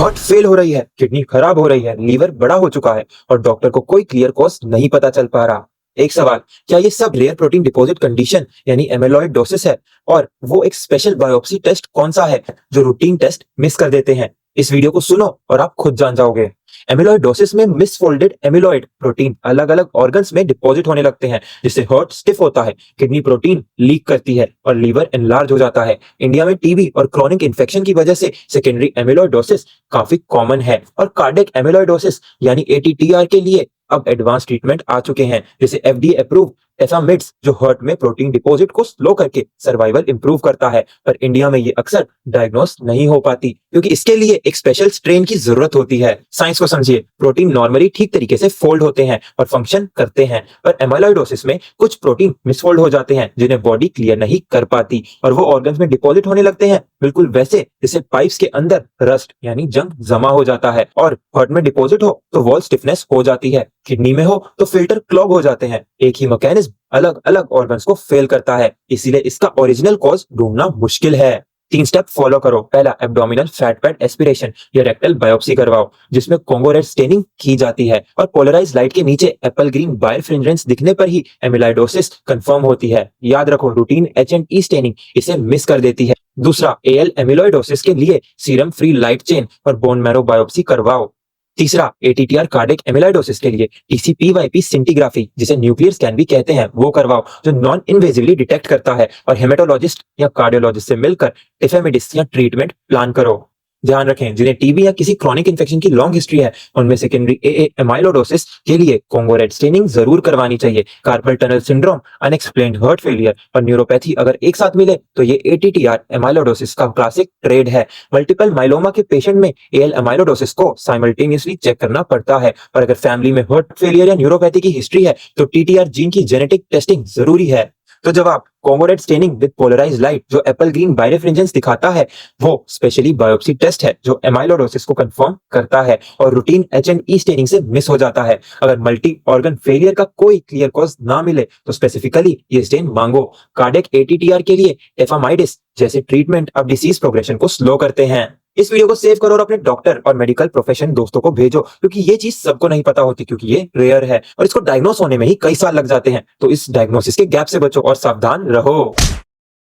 Heart fail हो रही है, किडनी खराब हो रही है, लीवर बड़ा हो चुका है और डॉक्टर को कोई क्लियर कॉज नहीं पता चल पा रहा। एक सवाल, क्या ये सब रेयर प्रोटीन डिपॉजिट कंडीशन यानी एमिलॉइडोसिस है? और वो एक स्पेशल बायोप्सी टेस्ट कौन सा है जो रूटीन टेस्ट मिस कर देते हैं? इस वीडियो को सुनो और आप खुद जान जाओगे। एमिलॉइडोसिस में मिसफोल्डेड एमिलॉइड प्रोटीन अलग अलग ऑर्गन्स में डिपॉजिट होने लगते हैं, जिससे हार्ट स्टिफ होता है, किडनी प्रोटीन लीक करती है और लीवर एनलार्ज हो जाता है। इंडिया में टीबी और क्रॉनिक इन्फेक्शन की वजह से सेकेंडरी एमिलॉइडोसिस काफी कॉमन है और कार्डियक एमिलॉइडोसिस यानी एटीटीआर के लिए अब एडवांस ट्रीटमेंट आ चुके हैं, जैसे एफडीए अप्रूव टेफामिड्स जो हार्ट में प्रोटीन डिपॉजिट को स्लो करके सर्वाइवल इंप्रूव करता है। पर इंडिया में ये अक्सर डायग्नोस नहीं हो पाती क्योंकि इसके लिए एक स्पेशल स्ट्रेन की जरूरत होती है। साइंस को समझिए, प्रोटीन नॉर्मली ठीक तरीके से फोल्ड होते हैं और फंक्शन करते हैं, पर एमिलॉइडोसिस में कुछ प्रोटीन मिसफोल्ड हो जाते हैं जिन्हें बॉडी क्लियर नहीं कर पाती और वो ऑर्गन्स में डिपॉजिट होने लगते हैं, बिल्कुल वैसे जैसे पाइप्स के अंदर रस्ट यानी जंग जमा हो जाता है। और हार्ट में डिपॉजिट हो तो वॉल स्टिफनेस हो जाती है, किडनी में हो तो फिल्टर क्लॉग हो जाते हैं। एक ही मैकेनिज्म अलग अलग ऑर्गन्स को फेल करता है, इसीलिए इसका ओरिजिनल कॉज ढूंढना मुश्किल है। 3 स्टेप फॉलो करो। पहला, एब्डोमिनल फैट पैड एस्पिरेशन या रेक्टल बायोप्सी करवाओ, जिसमें कोंगो रेड स्टेनिंग की जाती है और पोलराइज लाइट के नीचे एप्पल ग्रीन बायरफ्रिंजेंस दिखने पर ही एमिलॉइडोसिस कंफर्म होती है। याद रखो, रूटीन H&E स्टेनिंग इसे मिस कर देती है। दूसरा, एल एमिलॉइडोसिस के लिए सीरम फ्री लाइट चेन और बोन मैरो बायोप्सी करवाओ। तीसरा, एटीटीआर कार्डियक एमिलॉइडोसिस के लिए टीसीपीवाईपी सिंटिग्राफी, जिसे न्यूक्लियर स्कैन भी कहते हैं, वो करवाओ, जो नॉन इन्वेजिवली डिटेक्ट करता है। और हेमेटोलॉजिस्ट या कार्डियोलॉजिस्ट से मिलकर टिफेमिडिस या ट्रीटमेंट प्लान करो। ध्यान रखें, जिन्हें टीबी या किसी क्रॉनिक इन्फेक्शन की लॉन्ग हिस्ट्री है, उनमें सेकेंडरी एए एमाइलोडोसिस के लिए कोंगो रेड स्टेनिंग जरूर करवानी चाहिए। Carpal tunnel syndrome, unexplained heart failure और न्यूरोपैथी अगर एक साथ मिले तो ये एटीटीआर एमाइलोडोसिस का क्लासिक ट्रेड है। मल्टीपल माइलोमा के पेशेंट में एल एमाइलोडोसिस को साइमल्टेनियसली चेक करना पड़ता है और अगर फैमिली में हार्ट फेलियर या न्यूरोपैथी की हिस्ट्री है तो टीटीआर जीन की जेनेटिक टेस्टिंग जरूरी है। तो जवाब, Congo red staining with polarise light जो एप्पल ग्रीन बायरफ्रिंजेंस दिखाता है, वो स्पेशली बायोप्सी टेस्ट है जो एमाइलोडोसिस को कंफर्म करता है और रूटीन H&E स्टेनिंग से मिस हो जाता है। अगर मल्टी ऑर्गन फेलियर का कोई क्लियर कॉज ना मिले तो स्पेसिफिकली ये स्टेन मांगो। कार्डियक एटीटीआर के लिए टेफामाइडिस जैसे ट्रीटमेंट अब डिसीज प्रोग्रेशन को स्लो करते हैं। इस वीडियो को सेव करो और अपने डॉक्टर और मेडिकल प्रोफेशन दोस्तों को भेजो, क्योंकि ये चीज सबको नहीं पता होती, क्योंकि ये रेयर है और इसको डायग्नोस होने में ही कई साल लग जाते हैं। तो इस डायग्नोसिस के गैप से बचो और सावधान रहो।